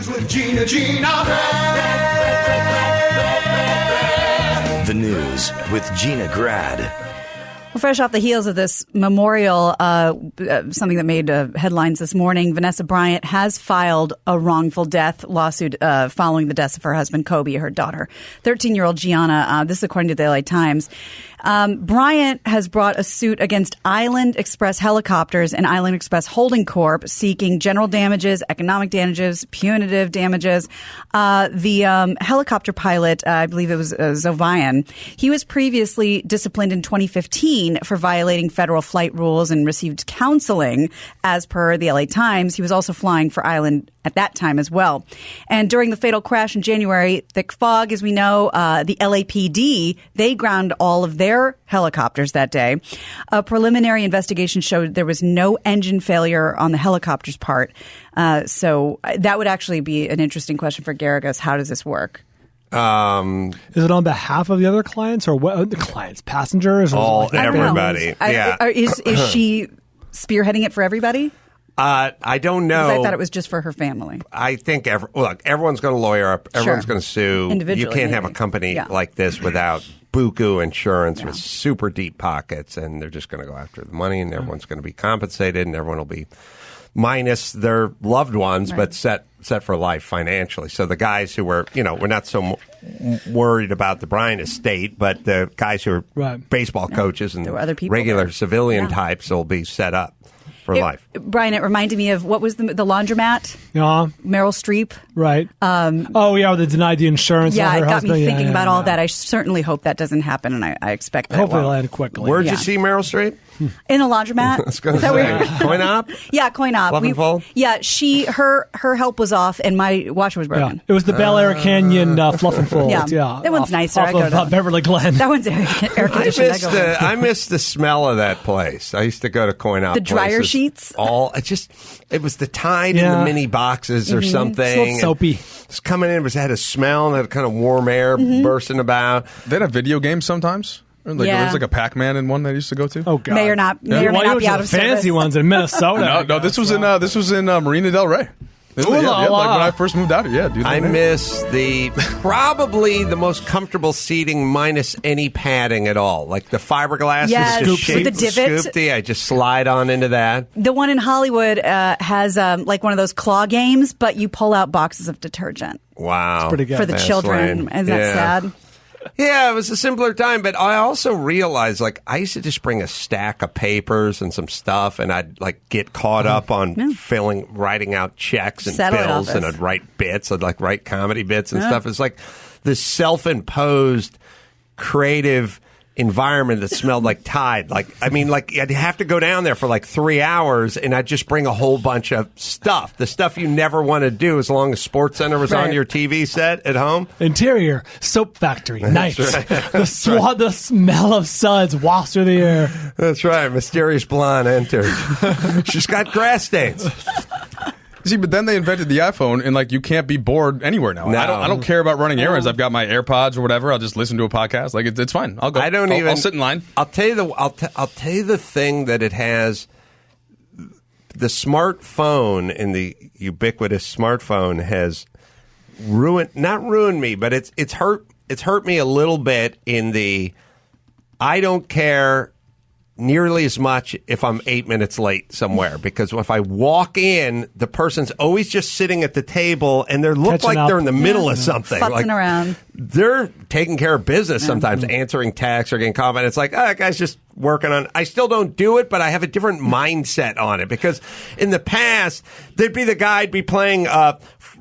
with Gina. The news with Gina Grad. Well, fresh off the heels of this memorial, something that made headlines this morning, Vanessa Bryant has filed a wrongful death lawsuit following the deaths of her husband, Kobe, her daughter, 13-year-old Gianna. This is according to the LA Times. Bryant has brought a suit against Island Express Helicopters and Island Express Holding Corp. seeking general damages, economic damages, punitive damages. The helicopter pilot, I believe it was Zovian, he was previously disciplined in 2015 for violating federal flight rules and received counseling, as per the LA Times. He was also flying for Island at that time as well. And during the fatal crash in January, thick fog, as we know, the LAPD, they ground all of their helicopters that day. A preliminary investigation showed there was no engine failure on the helicopter's part. So that would actually be an interesting question for Garrigus. How does this work? Is it on behalf of the other clients or what? The clients, passengers, or everybody? Yeah. Is she spearheading it for everybody? I don't know. Because I thought it was just for her family. I think everyone's going to lawyer up. Everyone's going to sue. Individually, you can't have a company like this without buku insurance with super deep pockets, and they're just going to go after the money, and everyone's going to be compensated, and everyone will be minus their loved ones, but set for life financially. So the guys who were, we're not so worried about the Bryant estate, but the guys who are baseball coaches and regular civilian types will be set up for life. Brian, it reminded me of, what was the laundromat? Yeah. Meryl Streep. Right. They denied the insurance. Yeah, it got me thinking about all that. I certainly hope that doesn't happen, and I expect that. Hopefully it'll end quickly. Where'd you see Meryl Streep? In a laundromat. Is that weird? Coin op? Yeah, coin op. Fluff and fold? Yeah, her help was off, and my washer was broken. Yeah. It was the Bel Air Canyon Fluff and Fold. Yeah. That one's nicer. I go to Beverly Glen. That one's air conditioned. I miss the smell of that place. I used to go to coin op. The dryer sheets. It was the Tide in the mini boxes or something. It smelled soapy. It's coming in. It had a smell and had kind of warm air bursting about. They had video games sometimes. There was like a Pac-Man in one that I used to go to. Oh God! May or not be out of service. Fancy ones in Minnesota. No, this was in Marina Del Rey. Like when I first moved out here. Dude, I miss probably the most comfortable seating minus any padding at all. Like the fiberglass is just shaped with the divot. scooped. I just slide on into that. The one in Hollywood has like one of those claw games, but you pull out boxes of detergent. Wow. It's pretty good. For the children. Isn't that sad? Yeah, it was a simpler time, but I also realized, I used to just bring a stack of papers and some stuff, and I'd, get caught up on writing out checks and bills, and I'd write bits. I'd, write comedy bits and stuff. It's like this self-imposed creative environment that smelled like Tide. I'd have to go down there for 3 hours, and I'd just bring a whole bunch of stuff. The stuff you never want to do as long as SportsCenter was on your TV set at home. Interior, soap factory, nights. The smell of suds wafts through the air. That's right. Mysterious blonde enters. She's got grass stains. See, but then they invented the iPhone, and you can't be bored anywhere now. No. I don't care about running errands. I've got my AirPods or whatever. I'll just listen to a podcast. It's fine. I'll go. I'll sit in line. I'll tell you the thing that it has. The smartphone and the ubiquitous smartphone has not ruined me, but it's hurt me a little bit in the I don't care nearly as much if I'm 8 minutes late somewhere, because if I walk in, the person's always just sitting at the table and they look like they're in the middle of something. Futzing around. They're taking care of business sometimes, answering texts or getting comment. It's like, that guy's just working on it. I still don't do it, but I have a different mindset on it, because in the past, there'd be the guy who'd be playing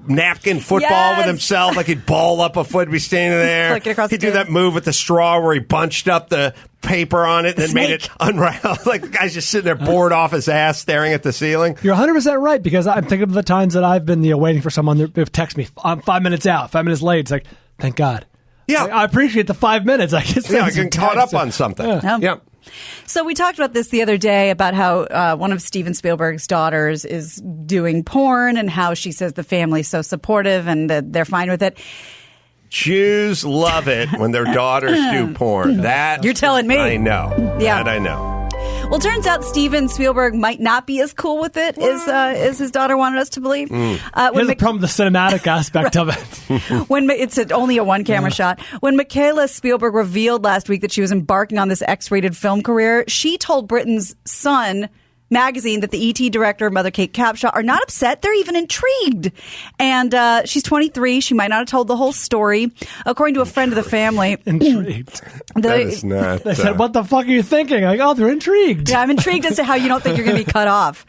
napkin football with himself. He'd ball up a foot, be standing there. He'd do that move with the straw where he bunched up the paper on it and then made it unravel. The guy's just sitting there bored off his ass staring at the ceiling. You're 100% right, because I'm thinking of the times that I've been waiting for someone to text me. I'm 5 minutes out, 5 minutes late. It's like, thank God. Yeah. I appreciate the 5 minutes. I get caught up on something. Yeah. So we talked about this the other day, about how one of Steven Spielberg's daughters is doing porn, and how she says the family's so supportive and that they're fine with it. Jews love it when their daughters do porn. That you're telling me. I know. Yeah. That I know. Well, turns out Steven Spielberg might not be as cool with it as his daughter wanted us to believe. He has a problem with the cinematic aspect of it. When it's only a one-camera shot. When Michaela Spielberg revealed last week that she was embarking on this X-rated film career, she told Britain's Sun magazine that the E.T. director, Mother Kate Capshaw, are not upset. They're even intrigued. And she's 23. She might not have told the whole story. According to a friend of the family. Intrigued. That is not. They said, what the fuck are you thinking? Like, oh, they're intrigued. Yeah, I'm intrigued as to how you don't think you're going to be cut off.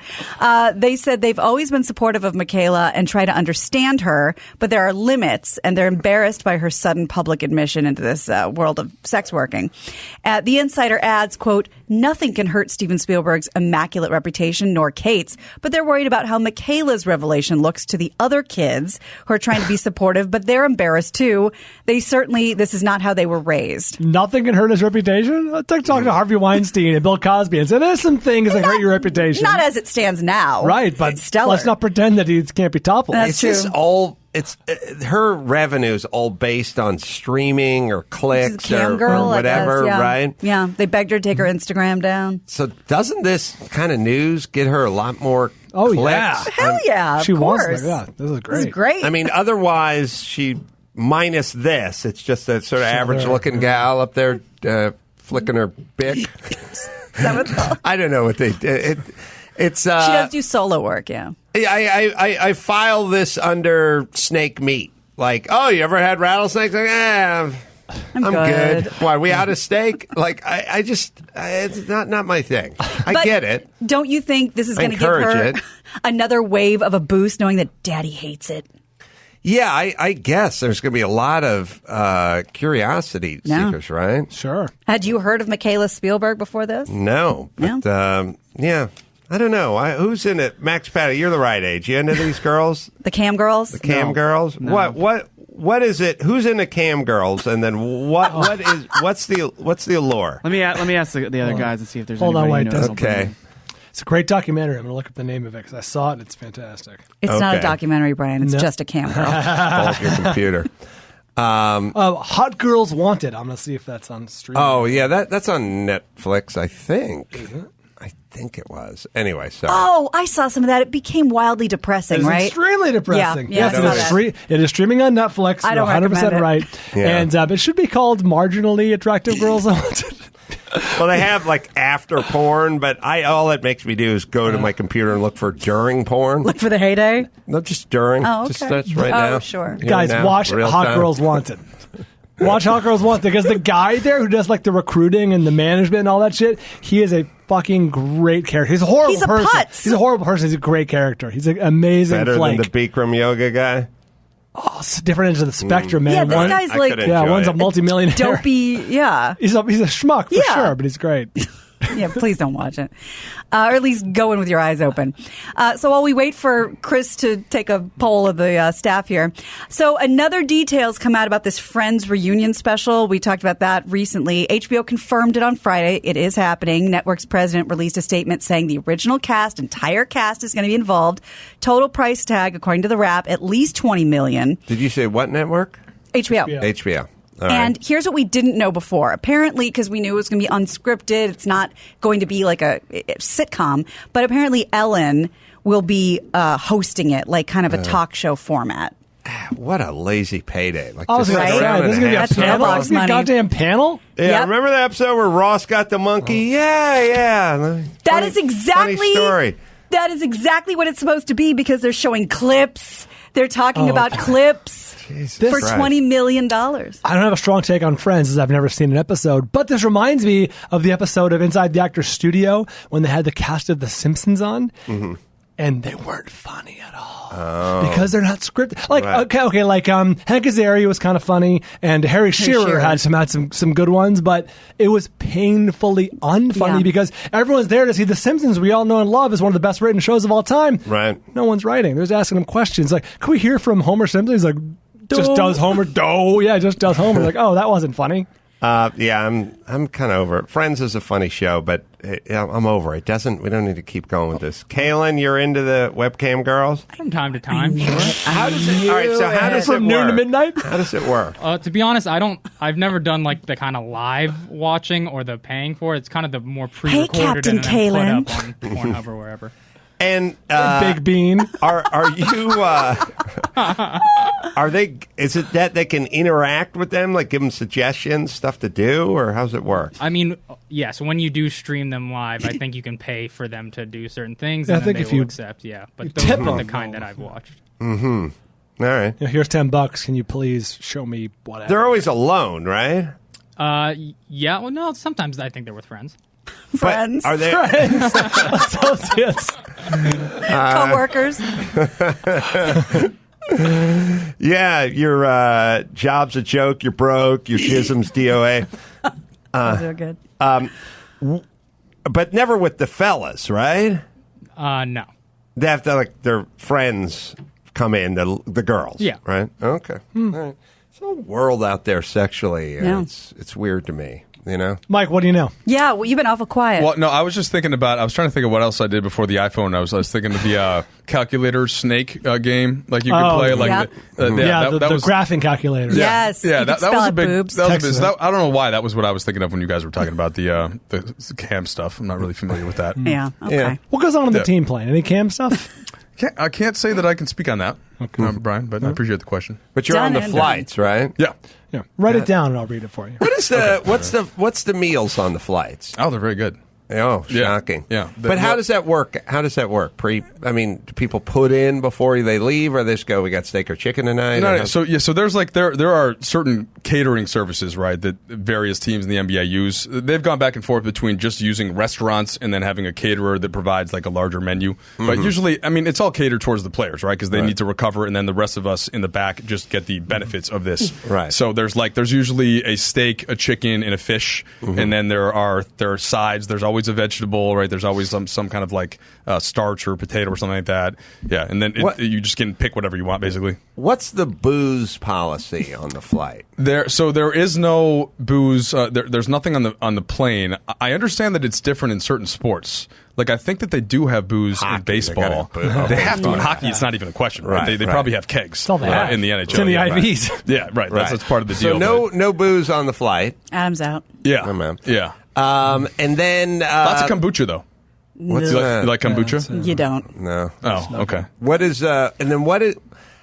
They said they've always been supportive of Michaela and try to understand her, but there are limits, and they're embarrassed by her sudden public admission into this world of sex working. The Insider adds, quote, nothing can hurt Steven Spielberg's immaculate reputation, nor Kate's, but they're worried about how Michaela's revelation looks to the other kids who are trying to be supportive, but they're embarrassed too. This is not how they were raised. Nothing can hurt his reputation? It's like talking to Harvey Weinstein and Bill Cosby and say, there's some things that hurt your reputation. Not as it stands now. Right, but let's not pretend that he can't be toppled. That's true. It's her revenue's all based on streaming or clicks or whatever, right? Yeah, they begged her to take her Instagram down. So doesn't this kind of news get her a lot more clicks? Yeah. Hell yeah, she of course. wants that. Yeah, this is great. This is great. I mean, otherwise, minus this, it's just a sort of average-looking gal up there flicking her bick. Is that what it's called? I don't know what they did. She does do solo work, yeah. I file this under snake meat. Like, oh, you ever had rattlesnakes? Like, I'm good. Why, are we out of steak? Like, I just, it's not my thing. I get it. Don't you think this is going to give her another wave of a boost knowing that Daddy hates it? Yeah, I guess there's going to be a lot of curiosity seekers, right? Sure. Had you heard of Michaela Spielberg before this? No. But, yeah. I don't know. Who's in it? Max Patty, you're the right age. You into these girls? The cam girls? The cam girls? No. What is it? Who's into cam girls? And then what's the allure? Let me ask the other guys and see if there's anybody who knows. Okay. It's a great documentary. I'm going to look up the name of it because I saw it and it's fantastic. It's not a documentary, Brian. It's just a cam girl. Pull up your computer. Hot Girls Wanted. I'm going to see if that's on streaming. Oh, yeah. That's on Netflix, I think. Is it? I think it was. Anyway, sorry. Oh, I saw some of that. It became wildly depressing, right? Extremely depressing. Yeah, it is streaming on Netflix. I don't You're 100% right. Yeah. And it should be called Marginally Attractive Girls Wanted. Well, they have like after porn, but all it makes me do is go to my computer and look for during porn. Look for the heyday? No, just during. Oh, okay. Just that's right now. Oh, sure. Guys, watch Hot Girls Wanted. Watch Hot Girls Wanted because the guy there who does like the recruiting and the management and all that shit, he is a fucking great character. He's a horrible person. Putz. He's a horrible person. He's a great character. He's an amazing Better flake. than the Bikram yoga guy? Oh, it's different ends of the spectrum, man. Yeah, this guy's like... one's a multimillionaire. Dopey, yeah. He's a schmuck for sure, but he's great. Yeah, please don't watch it. Or at least go in with your eyes open. So while we wait for Chris to take a poll of the staff here. So another details come out about this Friends reunion special. We talked about that recently. HBO confirmed it on Friday. It is happening. Network's president released a statement saying the original entire cast is going to be involved. Total price tag, according to the Wrap, at least $20 million. Did you say what network? HBO. And here's what we didn't know before. Apparently, because we knew it was going to be unscripted, it's not going to be like a sitcom, but apparently Ellen will be hosting it, like kind of a talk show format. What a lazy payday. Like, this is going to be a panel? This is a goddamn panel? Yeah, remember the episode where Ross got the monkey? Yeah. That is exactly... Funny story. That is exactly what it's supposed to be because they're showing clips. They're talking about clips for $20 million. I don't have a strong take on Friends as I've never seen an episode, but this reminds me of the episode of Inside the Actors Studio when they had the cast of The Simpsons on, and they weren't funny at all because they're not scripted. Like okay, like Hank Azaria was kind of funny, and Harry Shearer had some good ones, but it was painfully unfunny because everyone's there to see The Simpsons. We all know and love is one of the best written shows of all time. Right? No one's writing. They're just asking them questions like, "Can we hear from Homer Simpson?" He's like, "Just does Homer." Yeah, just does Homer. Like, oh, that wasn't funny. Yeah, I'm kind of over it. Friends is a funny show, but I'm over it. We don't need to keep going with this. Kaylin, you're into the webcam girls? From time to time, sure. How does it? All right, so how does it From noon to midnight? How does it work? To be honest, I've never done like the kind of live watching or the paying for it. It's kind of the more pre-recorded Captain and then Kaylin. put up on Pornhub or wherever. And Big Bean. Are you? Are they? Is it that they can interact with them, like give them suggestions, stuff to do, or how's it work? I mean, yes, when you do stream them live, I think you can pay for them to do certain things, Yeah, and I then think they if will you accept. Yeah, but those are the kind that I've watched. Mm-hmm. All right. Here's $10. Can you please show me whatever? They're always alone, right? Yeah. Well, no. Sometimes I think they're with friends. Friends. But are they? Friends. Associates. Co-workers. Yeah, your job's a joke. You're broke. Your schism's DOA. They're good. But never with the fellas, right? No. They have to their friends come in, the girls. Yeah. Right. Okay. All right. It's a world out there sexually. Yeah. It's weird to me. You know, Mike, what do you know? Yeah, well, you've been awful quiet. Well, no, I was just thinking I was trying to think of what else I did before the iPhone. I was thinking of the calculator snake game, like you could play, like Yep. that the was graphing calculator. Yes. yeah, you that can was spell a out big. boobs. That was a big Texas. I don't know why that was what I was thinking of when you guys were talking about the cam stuff. I'm not really familiar with that. Yeah. Okay. Yeah. What goes on in the Yeah. team plane? Any cam stuff? I can't say that I can speak on that, Brian, but I appreciate the question. but you're Done on the and flights, right? Yeah. Yeah. Write it down and I'll read it for you. What is what's the meals on the flights? Oh, they're very good. Oh, Yeah. shocking. Yeah. But how does that work? How does that work? Do people put in before they leave, or they just go, we got steak or chicken tonight? No, so there's there are certain catering services, right, that various teams in the NBA use. They've gone back and forth between just using restaurants and then having a caterer that provides like a larger menu. But usually, it's all catered towards the players, right? Because they need to recover, and then the rest of us in the back just get the benefits of this. Right. So there's usually a steak, a chicken, and a fish, and then there are sides. There's always a vegetable, right? There's always some kind of starch or potato or something like that. Yeah, and then you just can pick whatever you want, basically. What's the booze policy on the flight? There is no booze. There's nothing on the plane. I understand that it's different in certain sports. Like I think that they do have booze in baseball. They have to in hockey. It's not even a question, right? They probably have kegs in the NHL. It's in the IVs. Right. Yeah, right. That's part of the So deal. no booze on the flight. Adam's out. Yeah, I'm out. yeah. And then Lots of kombucha though. what's You that? like kombucha? You don't. No. Oh, okay. What is and then what is?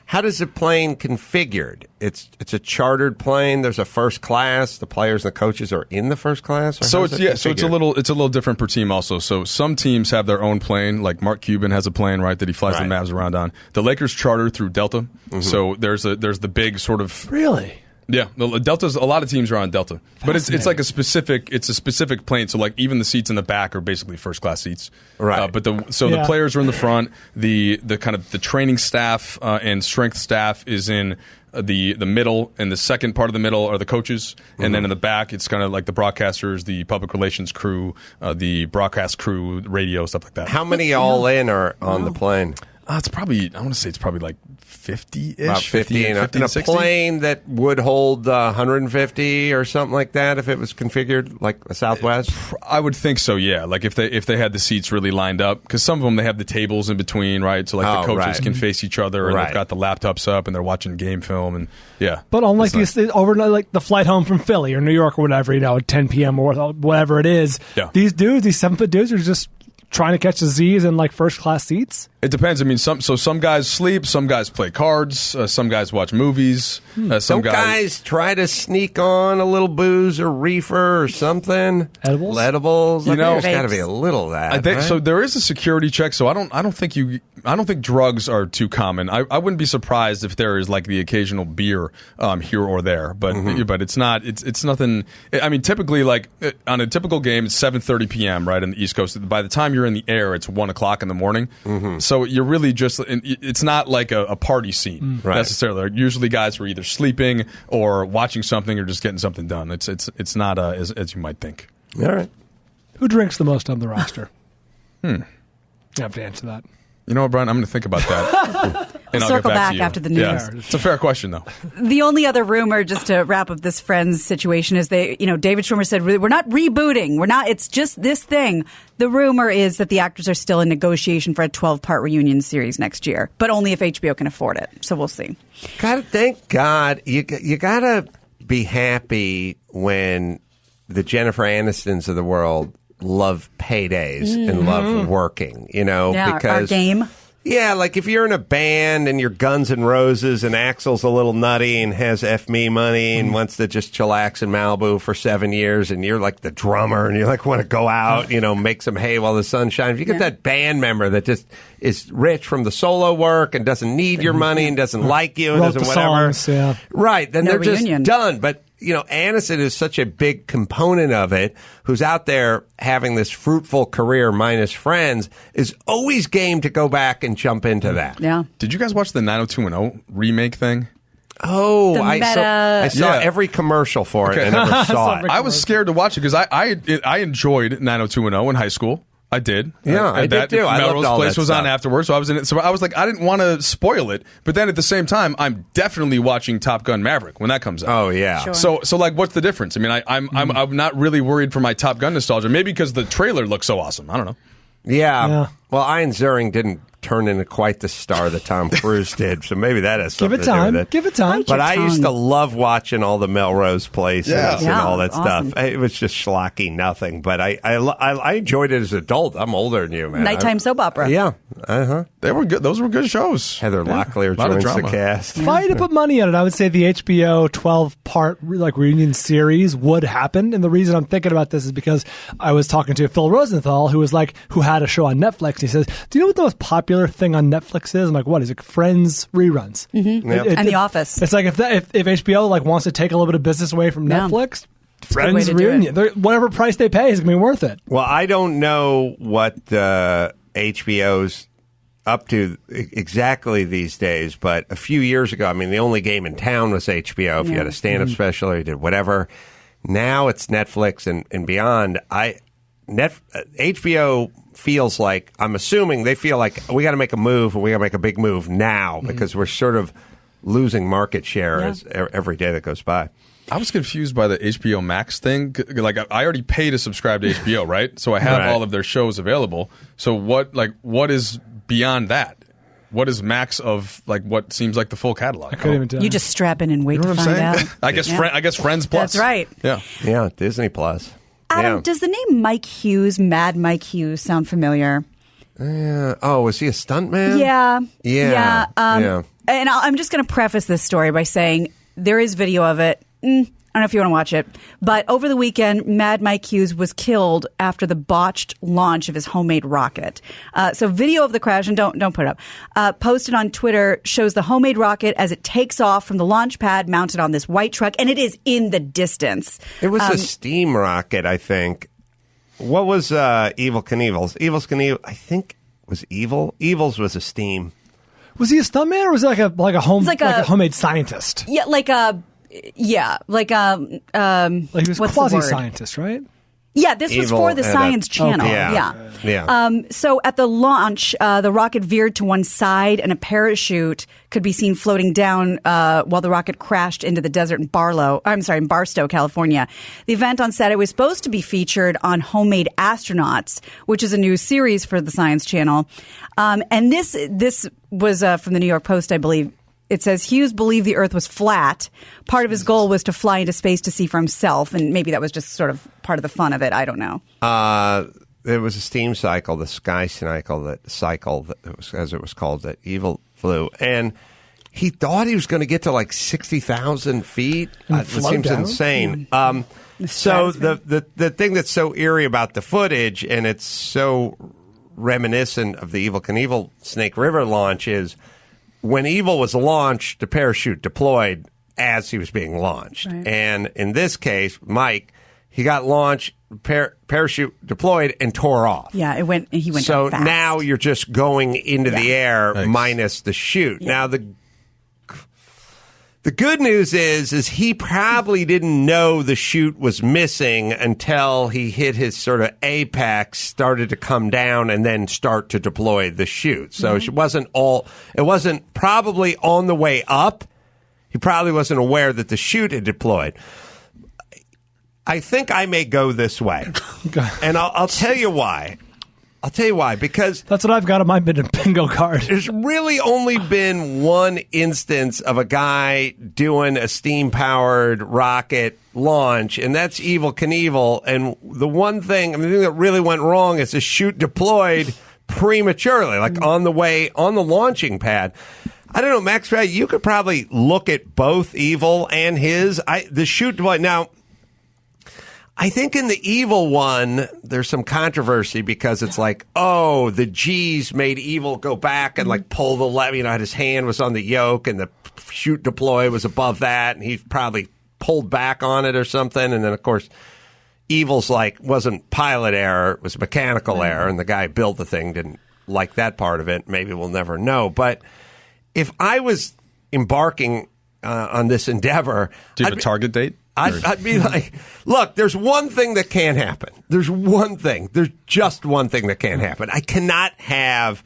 How does the plane configured? It's a chartered plane. There's a first class. The players and the coaches are in the first class. So it's a little different per team also. So some teams have their own plane. Like Mark Cuban has a plane, right, that he flies the Mavs around on. The Lakers charter through Delta. So there's the big sort of Really? Yeah, Delta's a lot of teams are on Delta, but it's like a specific plane. So like even the seats in the back are basically first class seats, right? The players are in the front. The kind of the training staff and strength staff is in the middle, and the second part of the middle are the coaches, and then in the back it's kind of like the broadcasters, the public relations crew, the broadcast crew, radio, stuff like that. How many all in are on the plane? It's probably like 50-ish. About 50 in a 60. plane that would hold 150 or something like that if it was configured like a Southwest? I would think so, yeah. Like if they had the seats really lined up, because some of them they have the tables in between, right? So like the coaches can face each other, and they've got the laptops up, and they're watching game film, and yeah. But unlike overnight, like the flight home from Philly or New York or whatever, at 10 p.m. or whatever it is, these 7-foot dudes are just trying to catch the Z's in like first class seats? It depends. Some guys sleep, some guys play cards, some guys watch movies. Some guys try to sneak on a little booze or reefer or something. Edibles. There's got to be a little of that. Right? So there is a security check. So I don't think drugs are too common. I wouldn't be surprised if there is like the occasional beer here or there, but it's not. It's nothing. I mean, typically like on a typical game, it's 7:30 p.m. right on the East Coast. By the time you're in the air, it's 1 o'clock in the morning. So you're really just. It's not like a party scene necessarily. Usually, guys are either sleeping or watching something or just getting something done. It's not as you might think. All right. Who drinks the most on the roster? You have to answer that. You know what, Brian? I'm going to think about that. and I'll circle get back back to you. after the news. Yeah, it's a fair question, though. The only other rumor, just to wrap up this Friends situation, is David Schwimmer said, we're not rebooting. It's just this thing. The rumor is that the actors are still in negotiation for a 12-part reunion series next year, but only if HBO can afford it. So we'll see. Thank God. You gotta be happy when the Jennifer Anistons of the world love paydays and love working, because our game. Yeah, like if you're in a band and you're Guns N' Roses and Axl's a little nutty and has F me money and wants to just chillax in Malibu for 7 years and you're like the drummer and you want to go out, make some hay while the sun shines. If you get that band member that just is rich from the solo work and doesn't need your money and doesn't like you and Wrote doesn't the whatever. songs, Right, then they're reunion. just done. But Aniston is such a big component of it, who's out there having this fruitful career minus Friends, is always game to go back and jump into that. Yeah. Did you guys watch the 90210 remake thing? Oh, I saw Yeah. every commercial for it and never saw it. I was scared to watch it because I enjoyed 90210 in high school. I did. Yeah, I did too. I loved Melrose all Place that was stuff. on afterwards, so I was in it. So I was like, I didn't want to spoil it, but then at the same time, I'm definitely watching Top Gun Maverick when that comes out. Oh yeah. Sure. So like, what's the difference? I mean, I'm not really worried for my Top Gun nostalgia. Maybe because the trailer looks so awesome. I don't know. Yeah. Well, Ian Ziering didn't turn into quite the star that Tom Cruise did, so maybe that has something to do with it. Give it time. But I used to love watching all the Melrose Places and Yeah, all that awesome. stuff. It was just schlocky nothing, but I enjoyed it as an adult. I'm older than you, man. Nighttime soap opera. Yeah. Uh-huh. They were good. Those were good shows. Heather Locklear A lot of joins the drama. cast. If I had to put money on it, I would say the HBO 12-part reunion series would happen. And the reason I'm thinking about this is because I was talking to Phil Rosenthal, who had a show on Netflix. And he says, "Do you know what the most popular thing on Netflix is?" I'm like, "What is it? Friends reruns And The Office. It's like if HBO wants to take a little bit of business away from Yeah. Netflix, a good way Friends to do reunion, whatever price they pay is going to be worth it." Well, I don't know what HBO's up to exactly these days, but a few years ago, I mean, the only game in town was HBO. If you had a stand-up special or you did whatever. Now it's Netflix and beyond. HBO feels like, I'm assuming they feel like we got to make a move and we got to make a big move now because we're sort of losing market share every day that goes by. I was confused by the HBO Max thing. Like, I already pay to subscribe to HBO, right? So I have all of their shows available. So what is beyond that? What is Max of what seems like the full catalog? I couldn't even tell. You just strap in and wait to find out. I guess Friends Plus. That's right. Yeah. Yeah, Disney Plus. Adam, does the name Mike Hughes, Mad Mike Hughes, sound familiar? Oh, was he a stuntman? Yeah. Yeah. And I'm just going to preface this story by saying there is video of it. I don't know if you want to watch it. But over the weekend, Mad Mike Hughes was killed after the botched launch of his homemade rocket. So video of the crash, and don't put it up, posted on Twitter, shows the homemade rocket as it takes off from the launch pad mounted on this white truck, and it is in the distance. It was a steam rocket, I think. What was Evel Knievel's? Evel's Knievel, I think, was Evil. Evil's was a steam. Was he a stuntman or was he like a homemade scientist? Yeah, like a... Yeah, Like he was a what's the quasi-scientist, right? Yeah, this was for the Science Channel. Yeah. So at the launch, the rocket veered to one side, and a parachute could be seen floating down while the rocket crashed into the desert in Barstow, California. The event on Saturday was supposed to be featured on Homemade Astronauts, which is a new series for the Science Channel. And this was from the New York Post, I believe. It says Hughes believed the Earth was flat. Part of his goal was to fly into space to see for himself, and maybe that was just sort of part of the fun of it. I don't know. There was a steam cycle, the sky cycle, that was, as it was called, that Evil flew, and he thought he was going to get to like 60,000 feet. It seems insane. So the thing that's so eerie about the footage, and it's so reminiscent of the Evel Knievel Snake River launch, is when Evil was launched, the parachute deployed as he was being launched. Right. And in this case, Mike, he got launched, parachute deployed, and tore off. Yeah, he went so fast. Now you're just going into the air minus the chute. Yeah. Now, the The good news is he probably didn't know the chute was missing until he hit his sort of apex, started to come down, and then start to deploy the chute. So it wasn't probably on the way up. He probably wasn't aware that the chute had deployed. I think I may go this way, and I'll tell you why. I'll tell you why, because that's what I've got on my bingo card. There's really only been one instance of a guy doing a steam-powered rocket launch, and that's Evel Knievel. And the thing that really went wrong is the chute deployed prematurely, like on the launching pad. I don't know, Max, you could probably look at both Evel and the chute deployed. Now, I think in the Evel one, there's some controversy because it's like, the G's made Evel go back and like pull the lever. His hand was on the yoke and the chute deploy was above that, and he probably pulled back on it or something. And then, of course, Evel's wasn't pilot error, it was mechanical error, and the guy who built the thing didn't like that part of it. Maybe we'll never know. But if I was embarking on this endeavor, do you have a target date? I'd be like, look, there's one thing that can't happen. There's just one thing that can't happen. I cannot have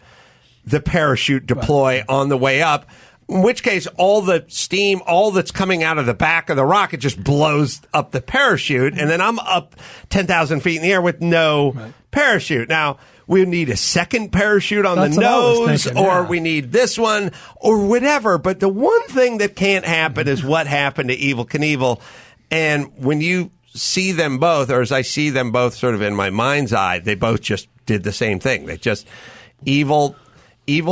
the parachute deploy on the way up, in which case all the steam, all that's coming out of the back of the rocket just blows up the parachute, and then I'm up 10,000 feet in the air with no parachute. Now, we need a second parachute on the nose, or we need this one, or whatever. But the one thing that can't happen is what happened to Evel Knievel. And when you see them both, or as I see them both sort of in my mind's eye, they both just did the same thing. Evel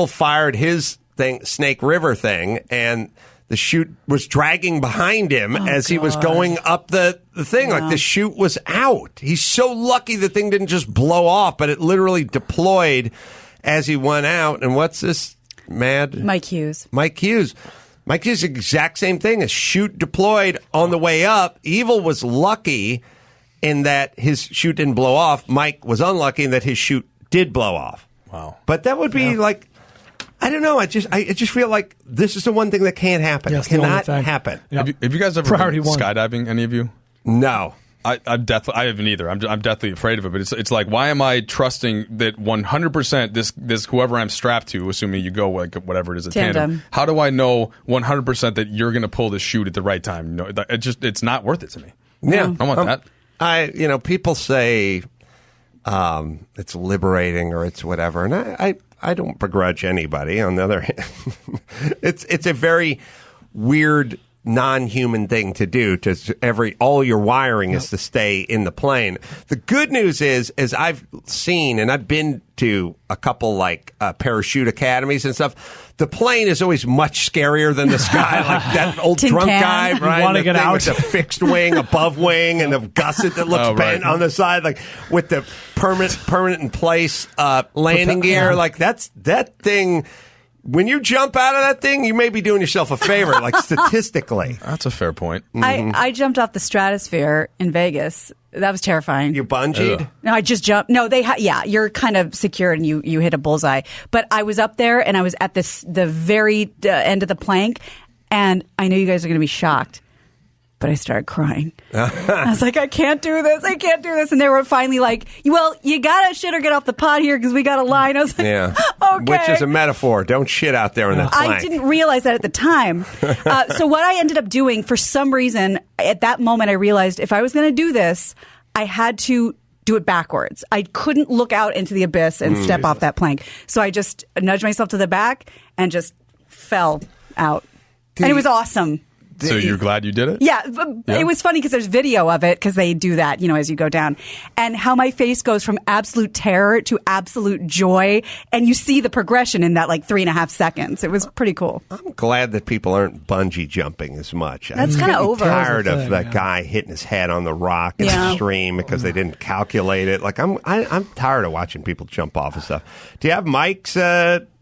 fired his thing, Snake River thing, and the chute was dragging behind him as he was going up the thing. Like the chute was out. He's so lucky the thing didn't just blow off, but it literally deployed as he went out. And what's this, Mike Hughes. Mike Hughes, the exact same thing. A chute deployed on the way up. Evel was lucky in that his chute didn't blow off. Mike was unlucky in that his chute did blow off. Wow. But that would be I don't know. I just feel like this is the one thing that can't happen. It cannot happen. Yep. Have you guys ever been skydiving? Any of you? No. I haven't either. I'm deathly afraid of it. But it's like, why am I trusting that 100% this whoever I'm strapped to, assuming you go whatever it is, a tandem. How do I know 100% that you're going to pull the chute at the right time? It's not worth it to me. Yeah, I want that. People say it's liberating or it's whatever, and I don't begrudge anybody. On the other hand, it's a very weird, non-human thing to do. All your wiring is to stay in the plane. The good news is I've seen, and I've been to a couple parachute academies and stuff. The plane is always much scarier than the sky. Like that old drunk guy, right? Want to get out with the fixed wing, above wing, and the gusset that looks bent on the side, like with the permanent in place landing gear. Like that thing. When you jump out of that thing, you may be doing yourself a favor, statistically. That's a fair point. Mm-hmm. I jumped off the stratosphere in Vegas. That was terrifying. You bungeed? No, I just jumped. No, you're kind of secured and you hit a bullseye. But I was up there and I was at the very end of the plank, and I know you guys are going to be shocked. But I started crying. I was like, I can't do this. And they were finally like, well, you got to shit or get off the pot here because we got a line. I was like, okay. Which is a metaphor. Don't shit out there in that plank. I didn't realize that at the time. So what I ended up doing, for some reason, at that moment, I realized if I was going to do this, I had to do it backwards. I couldn't look out into the abyss and step off that plank. So I just nudged myself to the back and just fell out. And it was awesome. So you're glad you did it? Yeah. It was funny because there's video of it because they do that, as you go down. And how my face goes from absolute terror to absolute joy. And you see the progression in that 3.5 seconds. It was pretty cool. I'm glad that people aren't bungee jumping as much. That's kind of over. I'm tired of that guy hitting his head on the rock in the stream because they didn't calculate it. I'm tired of watching people jump off and stuff. Do you have Mike's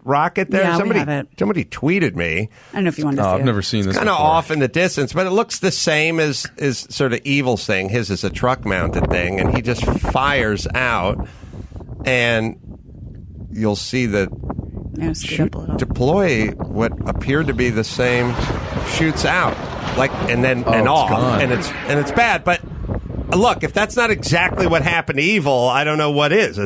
rocket there? Yeah, we have it. Somebody tweeted me. I don't know if you want to see it. I've never seen this. Kind of off in the distance, but it looks the same as sort of Evel's thing. His is a truck-mounted thing, and he just fires out, and you'll see the deploy what appeared to be the same shoots out, and off, gone. and it's bad. But look, if that's not exactly what happened to Evil, I don't know what is. I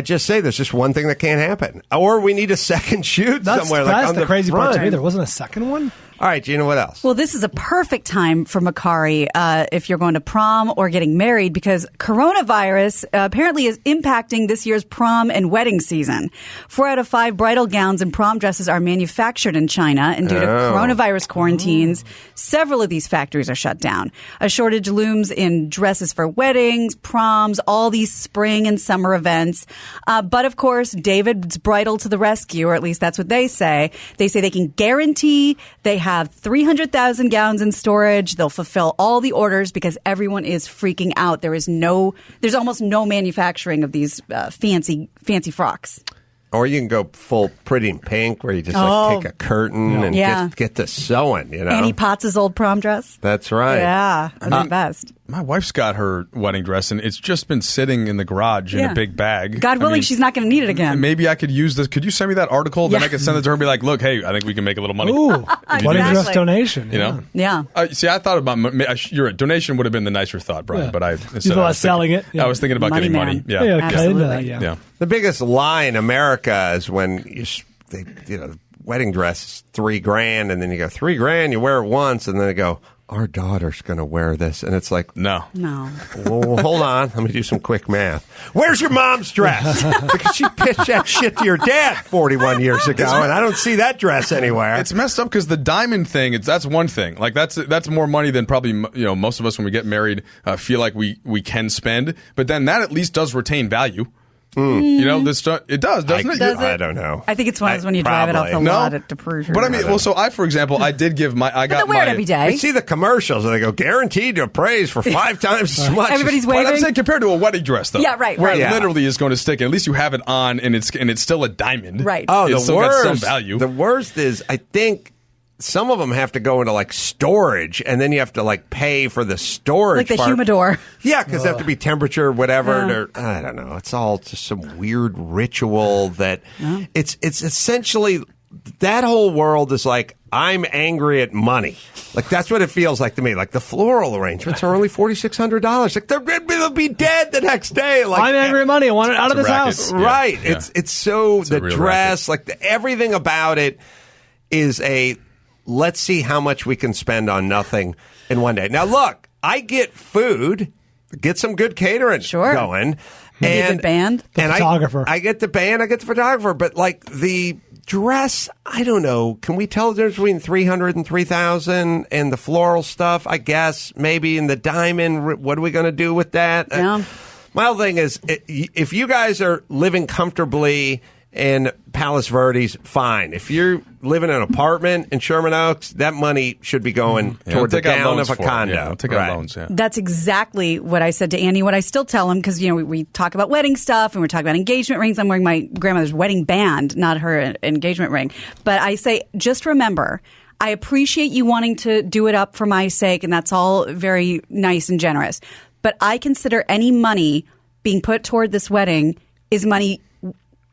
just say there's just one thing that can't happen, or we need a second shoot somewhere. That's on the crazy front. part to me. There wasn't a second one. All right, Gina, what else? Well, this is a perfect time for Makari if you're going to prom or getting married, because coronavirus apparently is impacting this year's prom and wedding season. 4 out of 5 bridal gowns and prom dresses are manufactured in China, and due to coronavirus quarantines, several of these factories are shut down. A shortage looms in dresses for weddings, proms, all these spring and summer events. But of course, David's Bridal to the rescue, or at least that's what they say. They say they can guarantee they have 300,000 gowns in storage. They'll fulfill all the orders because everyone is freaking out. There's almost no manufacturing of these fancy frocks. Or you can go full Pretty in Pink, where you just take a curtain and get to sewing. Annie Potts' old prom dress. That's right. Yeah, that's the best. My wife's got her wedding dress, and it's just been sitting in the garage in a big bag. God willing, she's not going to need it again. Maybe I could use this. Could you send me that article? Then I could send it to her and be like, look, hey, I think we can make a little money. Ooh, wedding dress donation. Yeah. See, I thought about you're right. Donation would have been the nicer thought, Brian. But I was selling it. I was thinking about money getting man. money. Yeah, absolutely. Yeah. The biggest lie in America is when the wedding dress is $3,000, and then you go $3,000, you wear it once, and then they go, our daughter's going to wear this, and it's like, no. Well, hold on, let me do some quick math. Where's your mom's dress? Because she pitched that shit to your dad 41 years ago, and I don't see that dress anywhere. It's messed up because the diamond thing, that's one thing. Like that's more money than probably most of us when we get married feel like we can spend. But then that at least does retain value. It does, doesn't it? I don't know. I think it's one of those when you drive it off the lot to prove. But I mean, so for example, I did give I got wear it every day. I see the commercials and they go guaranteed to appraise for 5 times as much. Everybody's waving. But I'm saying compared to a wedding dress, though. Yeah, right. Where it literally is going to stick. And at least you have it on, and it's still a diamond. Right. Oh, it's still got some value. The worst is, I think, some of them have to go into storage, and then you have to pay for the storage, like the humidor. Yeah, because they have to be temperature, whatever. I don't know. It's all just some weird ritual that it's essentially that whole world is like, I'm angry at money. That's what it feels like to me. The floral arrangements are only $4,600. They'll be dead the next day. I'm angry at money. I want it out of this house. Yeah. Right. Yeah. It's so it's the dress, everything about it is let's see how much we can spend on nothing in one day. Now, look, I get food, get some good catering going. Maybe a good band. The photographer. I get the band, I get the photographer. But, the dress, I don't know. Can we tell the difference between $300 and $3,000 and the floral stuff? I guess. Maybe in the diamond, what are we going to do with that? Yeah. My whole thing is, if you guys are living comfortably in Palos Verdes, fine. If you're living in an apartment in Sherman Oaks, that money should be going toward the down of a condo. Yeah, take out loans. Yeah. That's exactly what I said to Andy. What I still tell him, because we talk about wedding stuff and we're talking about engagement rings. I'm wearing my grandmother's wedding band, not her engagement ring. But I say, just remember, I appreciate you wanting to do it up for my sake, and that's all very nice and generous. But I consider any money being put toward this wedding is money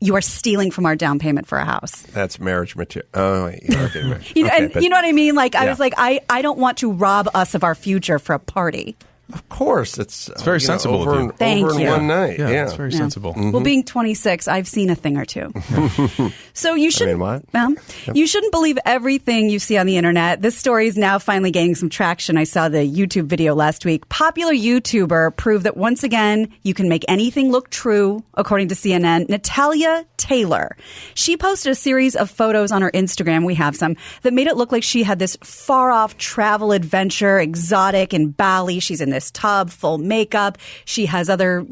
you are stealing from our down payment for a house. That's marriage material. Oh, okay. You know what I mean? I was like, I don't want to rob us of our future for a party. Of course, it's very sensible over, of you. Thank over you. in one night. Yeah, it's very sensible. Mm-hmm. Well, being 26, I've seen a thing or two. So you shouldn't. what? You shouldn't believe everything you see on the internet. This story is now finally gaining some traction. I saw the YouTube video last week. Popular YouTuber proved that once again you can make anything look true, according to CNN. Natalia Taylor. She posted a series of photos on her Instagram. We have some that made it look like she had this far-off travel adventure, exotic in Bali. She's in this tub, full makeup. She has other,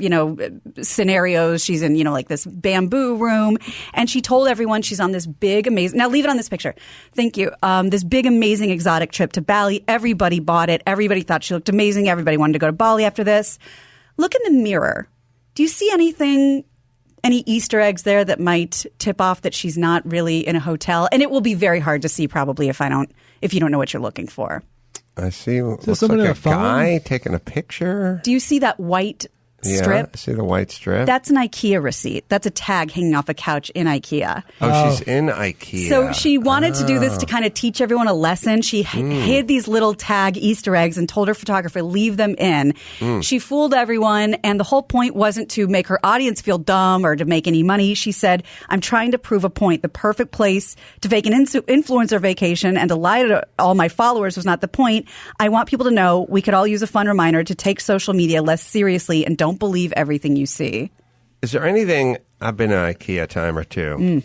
scenarios. She's in, this bamboo room. And she told everyone she's on this big, amazing, now leave it on this picture. Thank you. This big, amazing, exotic trip to Bali. Everybody bought it. Everybody thought she looked amazing. Everybody wanted to go to Bali after this. Look in the mirror. Do you see anything, any Easter eggs there that might tip off that she's not really in a hotel? And it will be very hard to see probably if you don't know what you're looking for. I see. Looks like a guy taking a picture. Do you see that white strip. I see the white strip. That's an IKEA receipt. That's a tag hanging off a couch in IKEA. Oh, she's in IKEA. So she wanted to do this to kind of teach everyone a lesson. She hid these little tag Easter eggs and told her photographer, leave them in. She fooled everyone, and the whole point wasn't to make her audience feel dumb or to make any money. She said, I'm trying to prove a point. The perfect place to fake an influencer vacation and to lie to all my followers was not the point. I want people to know we could all use a fun reminder to take social media less seriously and don't believe everything you see. Is there anything, I've been to IKEA a time or two,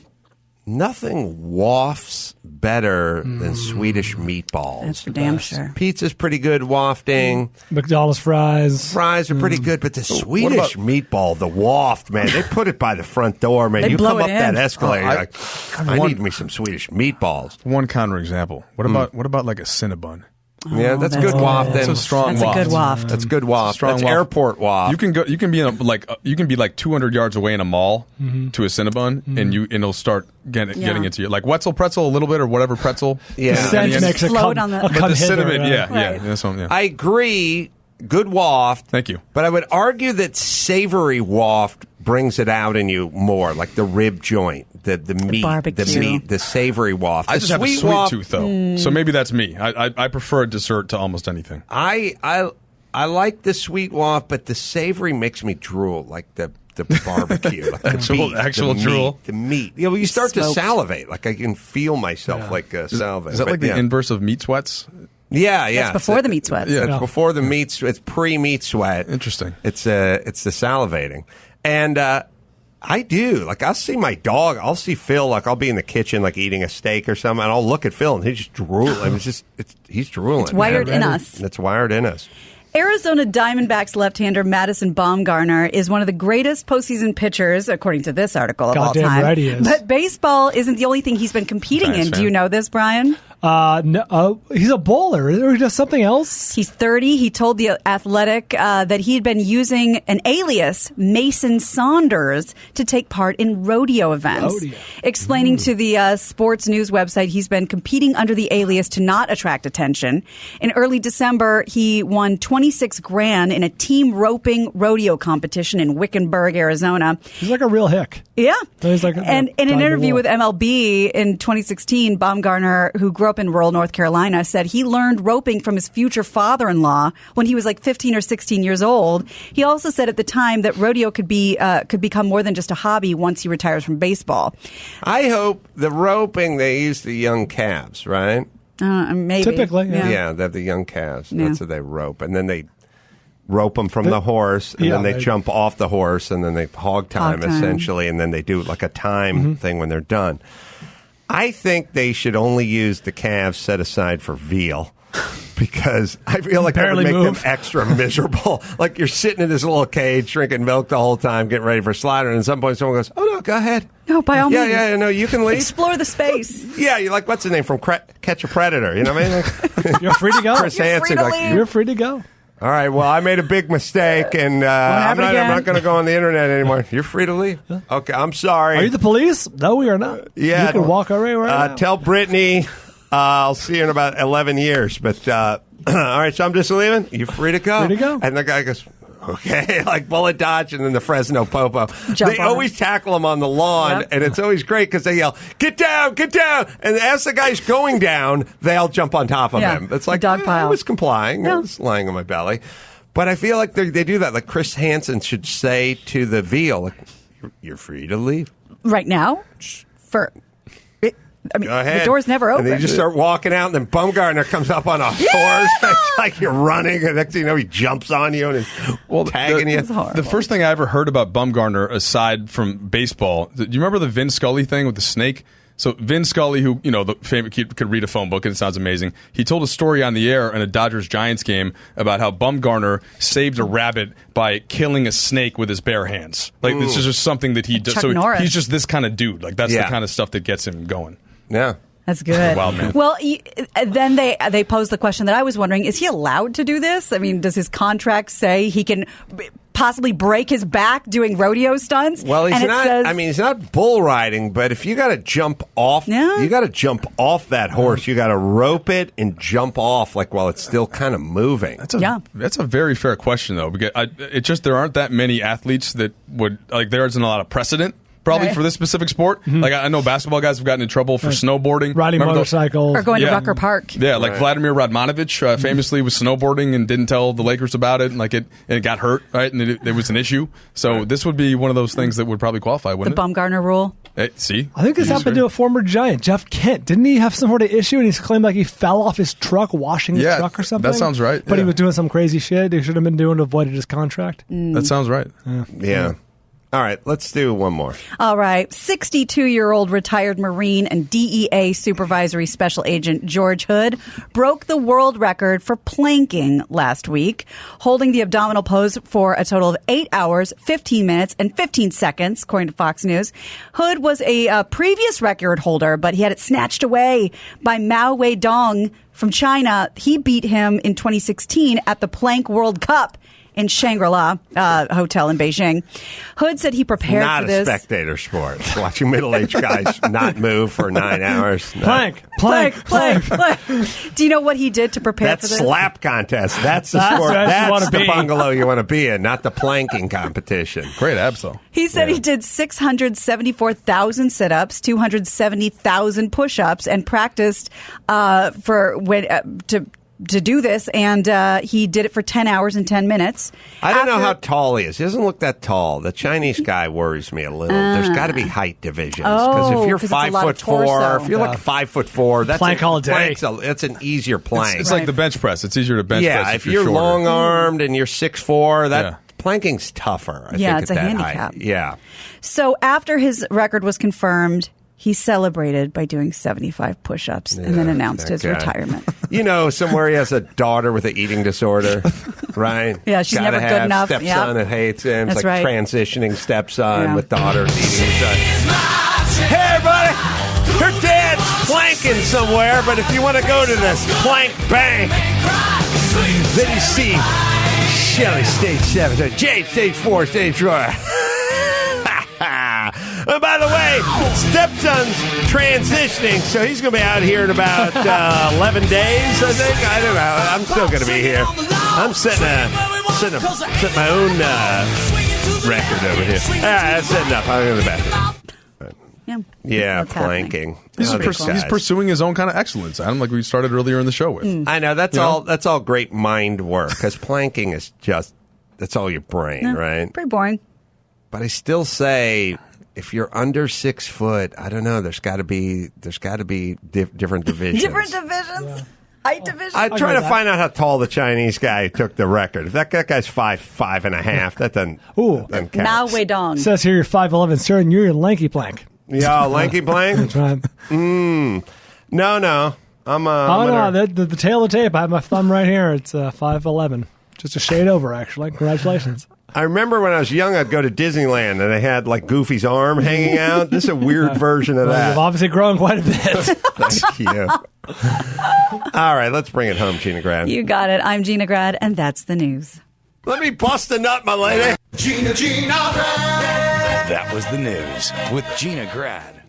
nothing wafts better than Swedish meatballs. That's for damn sure. Pizza's pretty good wafting. McDonald's fries. Fries are pretty good, but the Swedish meatball, the waft, man, they put it by the front door, man. They You blow come it up in. that escalator, you're like, I need me some Swedish meatballs. One counterexample. What about like a Cinnabon? Yeah, that's good waft. That's a strong waft. That's a good waft. That's good waft. Strong That's waft. airport waft. You can be like 200 yards away in a mall to a Cinnabon, and it'll start getting into you. Like Wetzel pretzel a little bit or whatever pretzel. Yeah. The scent makes it Float come, on the- a But come the hither, cinnamon, yeah. Right. That's one, yeah. I agree. Good waft. Thank you. But I would argue that savory waft brings it out in you more, like the rib joint, the meat, barbecue. the savory waft. I The just have a sweet waft, tooth though, so maybe that's me. I prefer dessert to almost anything. I like the sweet waft, but the savory makes me drool, like the barbecue, like the actual beef, drool. the meat. You know, you start to Smoked. salivate. Like I can feel myself salivate. Is that like the inverse of meat sweats? Yeah. That's before the meat sweat. It's before the meat. It's pre-meat sweat. Interesting. It's the salivating, and I do. Like I'll see my dog. I'll see Phil. Like I'll be in the kitchen, like eating a steak or something, and I'll look at Phil, and he's just drooling. I mean, he's drooling. It's wired in us. It's wired in us. Arizona Diamondbacks left-hander Madison Bumgarner is one of the greatest postseason pitchers, according to this article, of all Goddamn time. right he is. But baseball isn't the only thing he's been competing in. Giants Do fan. you know this, Brian? No, he's a bowler. Or he does something else? He's 30. He told The Athletic that he had been using an alias, Mason Saunders, to take part in rodeo events. Explaining to the sports news website he's been competing under the alias to not attract attention. In early December, he won $26,000 in a team roping rodeo competition in Wickenburg, Arizona. He's like a real hick. Yeah. He's like and in an interview with MLB in 2016, Bumgarner, who grew up in rural North Carolina, said he learned roping from his future father-in-law when he was like 15 or 16 years old. He also said at the time that rodeo could become more than just a hobby once he retires from baseball. I hope the roping, they use the young calves, right? Maybe. Typically, yeah. Yeah, they have the young calves. Yeah. That's what they rope. And then they rope them from the horse, and then they jump off the horse, and then they hog time, essentially, and then they do like a time thing when they're done. I think they should only use the calves set aside for veal. Because I feel like that would make them extra miserable. Like you're sitting in this little cage drinking milk the whole time, getting ready for slaughter, and at some point someone goes, "Oh no, go ahead." No, by all means. Yeah, no, you can leave. Explore the space. Yeah, you're like, what's his name from Catch a Predator? You know what I mean? Like, You're free to go. Chris Hansen. You're free to go. All right, well, I made a big mistake, and I'm not going to go on the internet anymore. You're free to leave. Okay, I'm sorry. Are you the police? No, we are not. Yeah. You can walk away right now. Tell Brittany I'll see you in about 11 years. But all right, so I'm just leaving. You free to go? Free to go. And the guy goes, okay, like bullet dodge, and then the Fresno Popo. They always tackle him on the lawn, and it's always great because they yell, get down, get down. And as the guy's going down, they all jump on top of him. It's like, I was complying. I was lying on my belly. But I feel like they do that. Like Chris Hansen should say to the veal, like, you're free to leave. Right now? I mean, go ahead. The door's never open. And then you just start walking out, and then Bumgarner comes up on a horse. It's like you're running, and next thing you know, he jumps on you and is tagging you. The first thing I ever heard about Bumgarner, aside from baseball, do you remember the Vin Scully thing with the snake? So Vin Scully, who, you know, the famous kid, could read a phone book, and it sounds amazing. He told a story on the air in a Dodgers-Giants game about how Bumgarner saved a rabbit by killing a snake with his bare hands. Like, this is just something that he does. So he's just this kind of dude. Like, that's the kind of stuff that gets him going. Yeah. That's good. Wild man. Well, then they posed the question that I was wondering, is he allowed to do this? I mean, does his contract say he can possibly break his back doing rodeo stunts. Well, he's not. He's not bull riding, but if you got to jump off, you got to jump off that horse. You got to rope it and jump off while it's still kind of moving. That's a very fair question, though, because there aren't that many athletes that would there isn't a lot of precedent. Probably for this specific sport. Mm-hmm. Like, I know basketball guys have gotten in trouble for snowboarding. Riding motorcycles. Or going to Rucker Park. Yeah, Vladimir Radmanovich famously was snowboarding and didn't tell the Lakers about it, and it got hurt, right? And it was an issue. So this would be one of those things that would probably qualify, wouldn't it? The Bumgarner rule. See? I think this happened to a former Giant, Jeff Kent. Didn't he have some sort of issue, and he's claimed he fell off his truck washing his truck or something? That sounds right. But he was doing some crazy shit he should have been doing to avoid his contract. That sounds right. Yeah. All right, let's do one more. All right. 62-year-old retired Marine and DEA Supervisory Special Agent George Hood broke the world record for planking last week, holding the abdominal pose for a total of 8 hours, 15 minutes, and 15 seconds, according to Fox News. Hood was a previous record holder, but he had it snatched away by Mao Weidong from China. He beat him in 2016 at the Plank World Cup in Shangri-La Hotel in Beijing. Hood said he prepared for this. Not a spectator sport. Watching middle-aged guys not move for 9 hours. No. Plank. Do you know what he did to prepare for this? That's slap contest. That's the sport. That's the bungalow you want to be in, not the planking competition. Great abs, though. He said he did 674,000 sit-ups, 270,000 push-ups, and practiced to do this, and he did it for 10 hours and 10 minutes. I don't know how tall he is. He doesn't look that tall. The Chinese guy worries me a little. There's got to be height divisions. Because if you're 5'4", if you're 5'4", that's plank all day. That's an easier plank. It's like the bench press. It's easier to bench press. Yeah, if you're long-armed and you're 6'4", planking's tougher. I think it's a handicap. Height. Yeah. So after his record was confirmed, he celebrated by doing 75 push-ups and then announced his retirement. Somewhere he has a daughter with an eating disorder, right? Yeah, she's never good enough. Stepson that hates him. It's That's transitioning stepson with daughter eating his son. Hey, everybody! Her dad's planking somewhere, but if you want to go to this plank bank, then you see Shelly stage 7, Jade stage 4, stage 4. And by the way, stepson's transitioning, so he's going to be out here in about 11 days, I think. I don't know. I'm still going to be here. I'm setting my own record over here. That's enough. I'm going to the bathroom. Yeah, planking. He's pursuing his own kind of excellence, Adam, like we started earlier in the show with. I know. That's all great mind work, because planking is that's all your brain, right? Pretty boring. But I still say, if you're under 6 foot, I don't know. There's got to be different divisions. Different divisions. Yeah. Height divisions. I try to find out how tall the Chinese guy took the record. If that guy's 5'5.5", that doesn't count. Mao Weidong says here you're 5'11", sir, and you're in lanky plank. Yeah, lanky plank. That's right. No. The tail of the tape. I have my thumb right here. It's 5'11", just a shade over. Actually, congratulations. I remember when I was young, I'd go to Disneyland, and they had Goofy's arm hanging out. This is a weird version of that. You've obviously grown quite a bit. Thank you. All right, let's bring it home, Gina Grad. You got it. I'm Gina Grad, and that's the news. Let me bust a nut, my lady. Gina Grad. That was the news with Gina Grad.